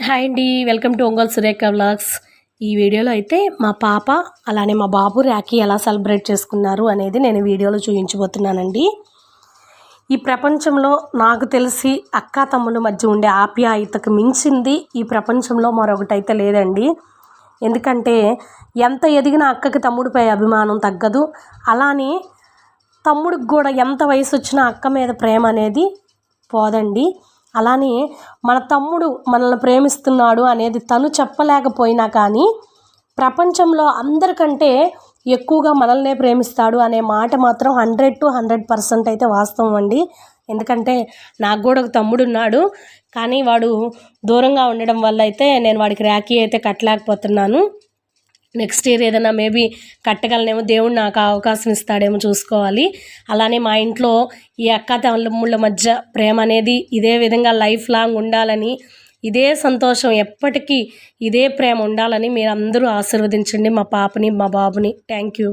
Hi అండి, welcome to Ongole Surekha vlogs. ఈ వీడియోలో అయితే మా పాప అలానే మా బాబు రాఖీ ఎలా సెలబ్రేట్ చేసుకున్నారు అనేది నేను వీడియోలో చూపించబోతున్నానండి. ఈ ప్రపంచంలో నాకు తెలిసి అక్క తమ్ముల మధ్య ఉండే ఆప్యాయతకు మించింది ఈ ప్రపంచంలో మరొకటైతే లేదండి. ఎందుకంటే ఎంత ఎదిగిన అక్కకి తమ్ముడిపై అభిమానం తగ్గదు. అలానే తమ్ముడికి కూడా ఎంత వయసు వచ్చినా అక్క మీద ప్రేమ అనేది పోదండి. అలానే మన తమ్ముడు మనల్ని ప్రేమిస్తున్నాడు అనేది తను చెప్పలేకపోయినా కానీ ప్రపంచంలో అందరికంటే ఎక్కువగా మనల్నే ప్రేమిస్తాడు అనే మాట మాత్రం 100% అయితే వాస్తవం అండి. ఎందుకంటే నాకు కూడా ఒక తమ్ముడు ఉన్నాడు, కానీ వాడు దూరంగా ఉండడం వల్ల అయితే నేను వాడికి రాఖీ అయితే కట్టలేకపోతున్నాను. నెక్స్ట్ ఇయర్ ఏదైనా మేబీ కట్టగలనేమో, దేవుడు నాకు అవకాశం ఇస్తాడేమో చూసుకోవాలి. అలానే మా ఇంట్లో ఈ అక్క తమ్ముళ్ళ మధ్య ప్రేమ అనేది ఇదే విధంగా లైఫ్ లాంగ్ ఉండాలని, ఇదే సంతోషం ఎప్పటికీ ఇదే ప్రేమ ఉండాలని మీరు అందరూ ఆశీర్వదించండి మా పాపని మా బాబుని. Thank you.